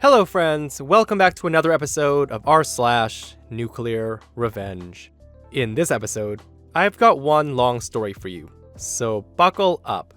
Hello friends, welcome back to another episode of r/NuclearRevenge. In this episode, I've got one long story for you, so buckle up.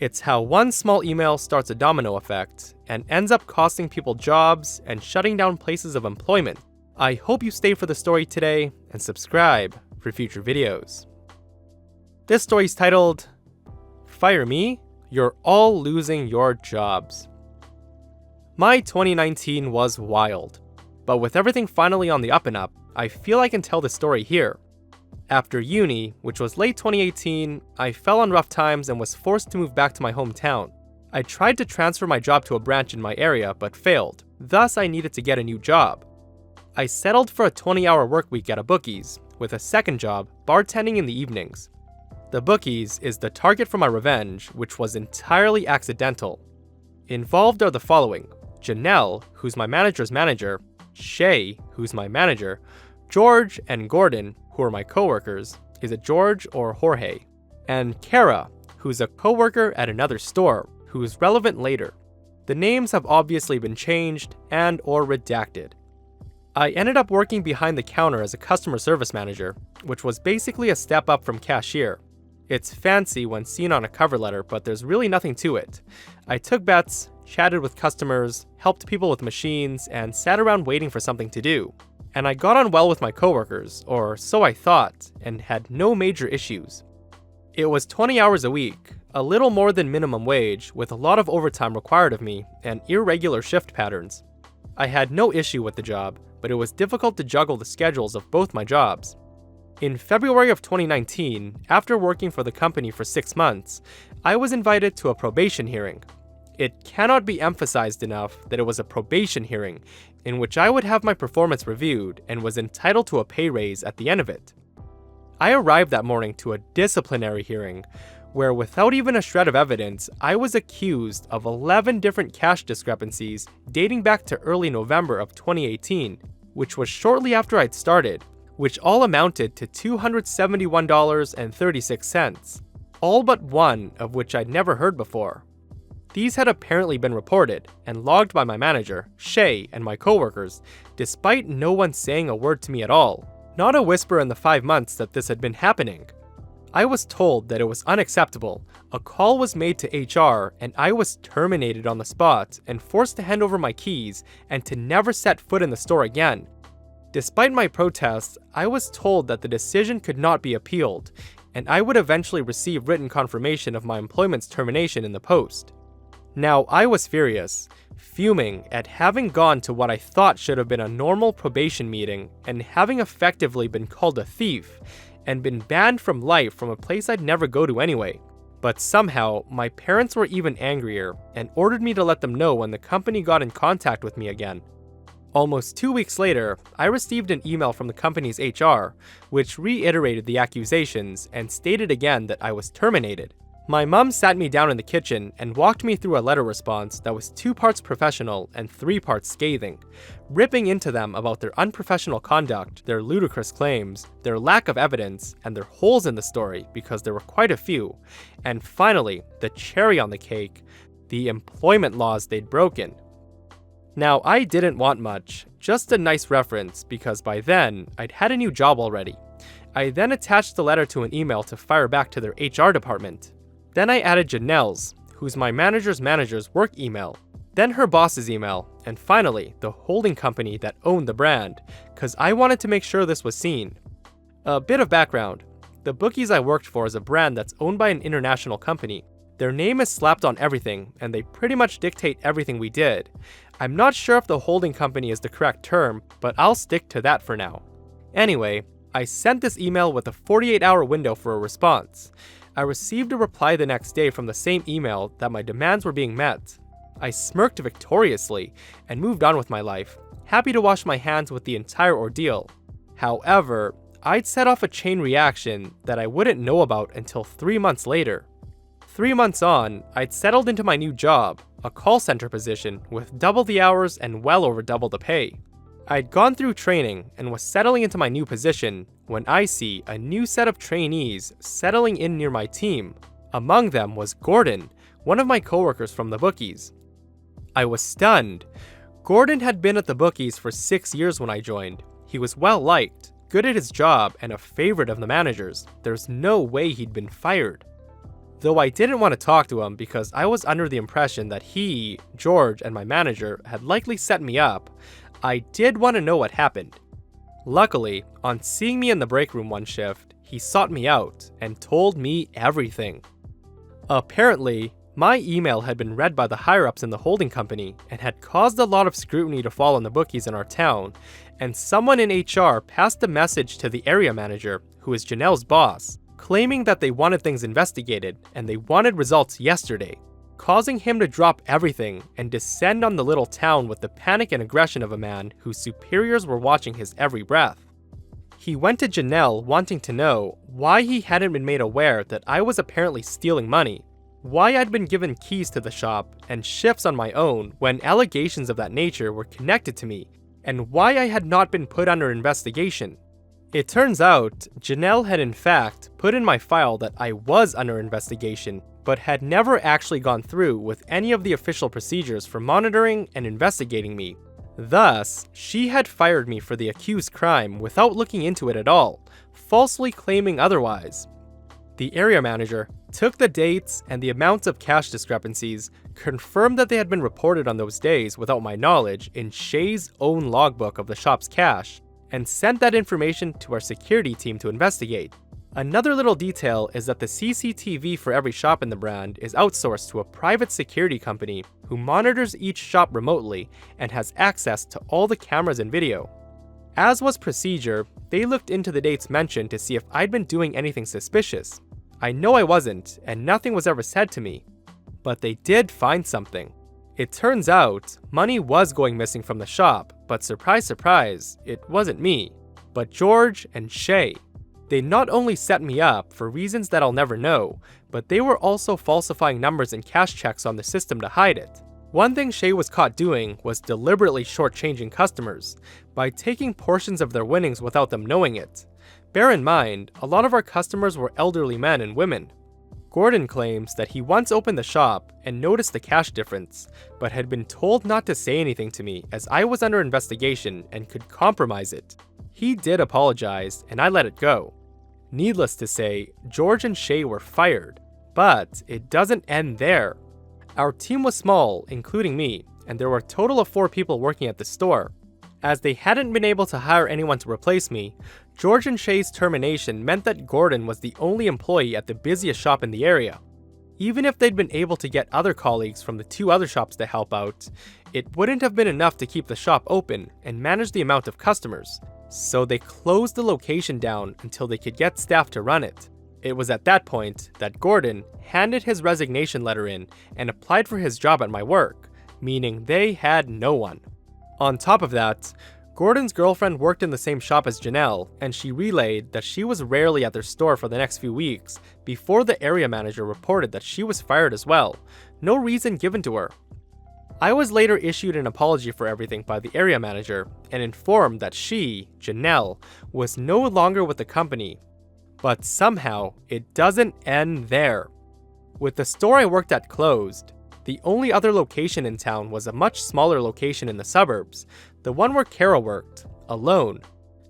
It's how one small email starts a domino effect and ends up costing people jobs and shutting down places of employment. I hope you stay for the story today and subscribe for future videos. This story's titled, Fire Me, You're All Losing Your Jobs. My 2019 was wild, but with everything finally on the up and up, I feel I can tell the story here. After uni, which was late 2018, I fell on rough times and was forced to move back to my hometown. I tried to transfer my job to a branch in my area, but failed. Thus, I needed to get a new job. I settled for a 20-hour work week at a Bookies, with a second job, bartending in the evenings. The Bookies is the target for my revenge, which was entirely accidental. Involved are the following: Janelle, who's my manager's manager, Shay, who's my manager, George and Gordon, who are my coworkers. Is it George or Jorge? And Kara, who's a coworker at another store, who's relevant later. The names have obviously been changed and or redacted. I ended up working behind the counter as a customer service manager, which was basically a step up from cashier. It's fancy when seen on a cover letter, but there's really nothing to it. I took bets, chatted with customers, helped people with machines, and sat around waiting for something to do. And I got on well with my coworkers, or so I thought, and had no major issues. It was 20 hours a week, a little more than minimum wage, with a lot of overtime required of me, and irregular shift patterns. I had no issue with the job, but it was difficult to juggle the schedules of both my jobs. In February of 2019, after working for the company for 6 months, I was invited to a probation hearing. It cannot be emphasized enough that it was a probation hearing, in which I would have my performance reviewed and was entitled to a pay raise at the end of it. I arrived that morning to a disciplinary hearing, where without even a shred of evidence, I was accused of 11 different cash discrepancies dating back to early November of 2018, which was shortly after I'd started, which all amounted to $271.36, all but one of which I'd never heard before. These had apparently been reported and logged by my manager, Shay, and my coworkers, despite no one saying a word to me at all. Not a whisper in the 5 months that this had been happening. I was told that it was unacceptable, a call was made to HR, and I was terminated on the spot and forced to hand over my keys and to never set foot in the store again. Despite my protests, I was told that the decision could not be appealed, and I would eventually receive written confirmation of my employment's termination in the post. Now, I was furious, fuming at having gone to what I thought should have been a normal probation meeting and having effectively been called a thief and been banned from life from a place I'd never go to anyway. But somehow, my parents were even angrier and ordered me to let them know when the company got in contact with me again. Almost 2 weeks later, I received an email from the company's HR, which reiterated the accusations and stated again that I was terminated. My mom sat me down in the kitchen and walked me through a letter response that was 2 parts professional and 3 parts scathing, ripping into them about their unprofessional conduct, their ludicrous claims, their lack of evidence, and their holes in the story because there were quite a few, and finally, the cherry on the cake, the employment laws they'd broken. Now, I didn't want much, just a nice reference because by then, I'd had a new job already. I then attached the letter to an email to fire back to their HR department. Then I added Janelle's, who's my manager's work email, then her boss's email, and finally, the holding company that owned the brand, cause I wanted to make sure this was seen. A bit of background. The Bookies I worked for is a brand that's owned by an international company. Their name is slapped on everything, and they pretty much dictate everything we did. I'm not sure if the holding company is the correct term, but I'll stick to that for now. Anyway, I sent this email with a 48-hour window for a response. I received a reply the next day from the same email that my demands were being met. I smirked victoriously and moved on with my life, happy to wash my hands with the entire ordeal. However, I'd set off a chain reaction that I wouldn't know about until 3 months later. 3 months on, I'd settled into my new job, a call center position with double the hours and well over double the pay. I'd gone through training and was settling into my new position when I see a new set of trainees settling in near my team. Among them was Gordon, one of my coworkers from the Bookies. I was stunned. Gordon had been at the bookies for 6 years when I joined. He was well liked, good at his job, and a favorite of the managers. There's no way he'd been fired. Though I didn't want to talk to him because I was under the impression that he, George, and my manager had likely set me up, I did want to know what happened. Luckily, on seeing me in the break room one shift, he sought me out and told me everything. Apparently, my email had been read by the higher-ups in the holding company and had caused a lot of scrutiny to fall on the bookies in our town, and someone in HR passed the message to the area manager, who is Janelle's boss, claiming that they wanted things investigated and they wanted results yesterday, causing him to drop everything and descend on the little town with the panic and aggression of a man whose superiors were watching his every breath. He went to Janelle wanting to know why he hadn't been made aware that I was apparently stealing money, why I'd been given keys to the shop and shifts on my own when allegations of that nature were connected to me, and why I had not been put under investigation. It turns out, Janelle had in fact put in my file that I was under investigation, but had never actually gone through with any of the official procedures for monitoring and investigating me. Thus, she had fired me for the accused crime without looking into it at all, falsely claiming otherwise. The area manager took the dates and the amounts of cash discrepancies, confirmed that they had been reported on those days without my knowledge in Shay's own logbook of the shop's cash, and sent that information to our security team to investigate. Another little detail is that the CCTV for every shop in the brand is outsourced to a private security company who monitors each shop remotely and has access to all the cameras and video. As was procedure, they looked into the dates mentioned to see if I'd been doing anything suspicious. I know I wasn't, and nothing was ever said to me. But they did find something. It turns out, money was going missing from the shop, but surprise surprise, it wasn't me, but George and Shay. They not only set me up for reasons that I'll never know, but they were also falsifying numbers and cash checks on the system to hide it. One thing Shay was caught doing was deliberately shortchanging customers by taking portions of their winnings without them knowing it. Bear in mind, a lot of our customers were elderly men and women. Gordon claims that he once opened the shop and noticed the cash difference, but had been told not to say anything to me as I was under investigation and could compromise it. He did apologize, and I let it go. Needless to say, George and Shay were fired, but it doesn't end there. Our team was small, including me, and there were a total of 4 people working at the store. As they hadn't been able to hire anyone to replace me, George and Shay's termination meant that Gordon was the only employee at the busiest shop in the area. Even if they'd been able to get other colleagues from the 2 other shops to help out, it wouldn't have been enough to keep the shop open and manage the amount of customers, so they closed the location down until they could get staff to run it. It was at that point that Gordon handed his resignation letter in and applied for his job at my work, meaning they had no one. On top of that, Gordon's girlfriend worked in the same shop as Janelle, and she relayed that she was rarely at their store for the next few weeks before the area manager reported that she was fired as well, no reason given to her. I was later issued an apology for everything by the area manager and informed that she, Janelle, was no longer with the company. But somehow, it doesn't end there. With the store I worked at closed, the only other location in town was a much smaller location in the suburbs, the one where Carol worked, alone.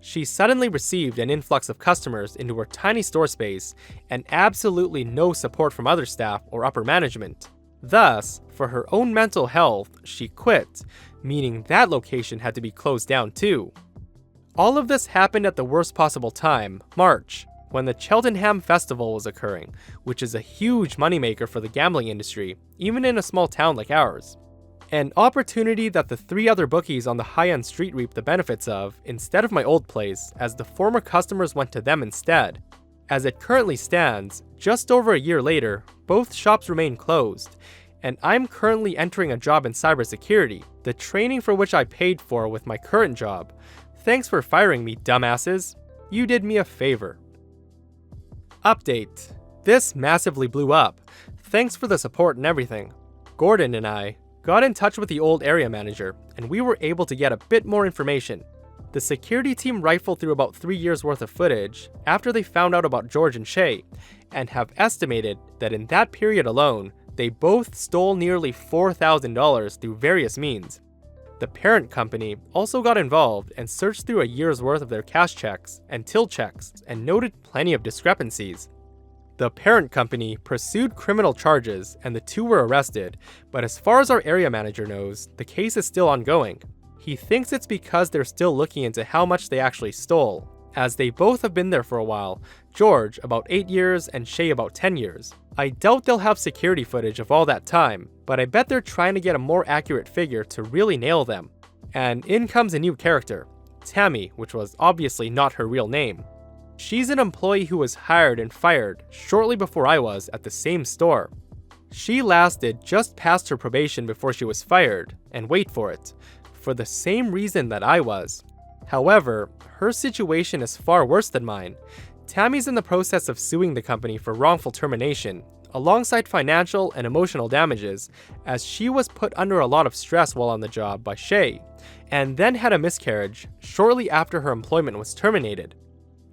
She suddenly received an influx of customers into her tiny store space and absolutely no support from other staff or upper management. Thus, for her own mental health, she quit, meaning that location had to be closed down too. All of this happened at the worst possible time, March, when the Cheltenham Festival was occurring, which is a huge moneymaker for the gambling industry, even in a small town like ours. An opportunity that the 3 other bookies on the high-end street reaped the benefits of, instead of my old place, as the former customers went to them instead. As it currently stands, just over a year later, both shops remain closed, and I'm currently entering a job in cybersecurity, the training for which I paid for with my current job. Thanks for firing me, dumbasses. You did me a favor. Update. This massively blew up. Thanks for the support and everything. Gordon and I got in touch with the old area manager, and we were able to get a bit more information. The security team rifled through about 3 years worth of footage after they found out about George and Shay, and have estimated that in that period alone, they both stole nearly $4,000 through various means. The parent company also got involved and searched through a year's worth of their cash checks and till checks and noted plenty of discrepancies. The parent company pursued criminal charges and the two were arrested, but as far as our area manager knows, the case is still ongoing. He thinks it's because they're still looking into how much they actually stole, as they both have been there for a while, George about 8 years and Shay about 10 years. I doubt they'll have security footage of all that time, but I bet they're trying to get a more accurate figure to really nail them. And in comes a new character, Tammy, which was obviously not her real name. She's an employee who was hired and fired shortly before I was at the same store. She lasted just past her probation before she was fired, and wait for it, for the same reason that I was. However, her situation is far worse than mine. Tammy's in the process of suing the company for wrongful termination, alongside financial and emotional damages, as she was put under a lot of stress while on the job by Shay, and then had a miscarriage shortly after her employment was terminated.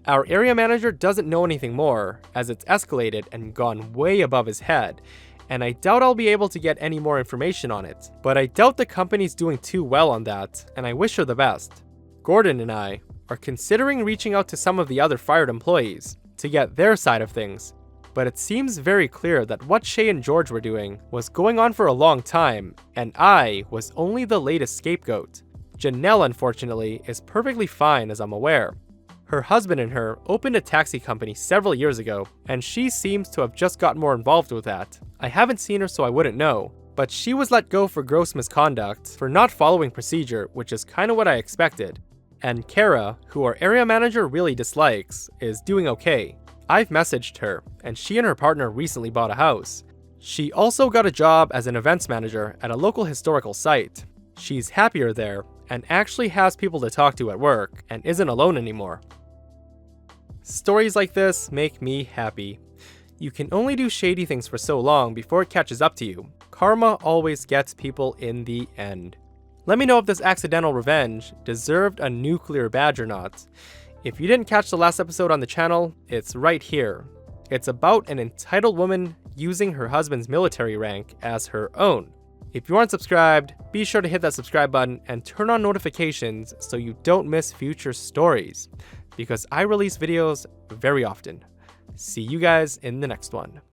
Our area manager doesn't know anything more, as it's escalated and gone way above his head, and I doubt I'll be able to get any more information on it, but I doubt the company's doing too well on that, and I wish her the best. Gordon and I are considering reaching out to some of the other fired employees to get their side of things, but it seems very clear that what Shay and George were doing was going on for a long time, and I was only the latest scapegoat. Janelle, unfortunately, is perfectly fine as I'm aware. Her husband and her opened a taxi company several years ago, and she seems to have just got more involved with that. I haven't seen her, so I wouldn't know, but she was let go for gross misconduct for not following procedure, which is kinda what I expected. And Kara, who our area manager really dislikes, is doing okay. I've messaged her, and she and her partner recently bought a house. She also got a job as an events manager at a local historical site. She's happier there, and actually has people to talk to at work, and isn't alone anymore. Stories like this make me happy. You can only do shady things for so long before it catches up to you. Karma always gets people in the end. Let me know if this accidental revenge deserved a nuclear badge or not. If you didn't catch the last episode on the channel, it's right here. It's about an entitled woman using her husband's military rank as her own. If you aren't subscribed, be sure to hit that subscribe button and turn on notifications so you don't miss future stories, because I release videos very often. See you guys in the next one.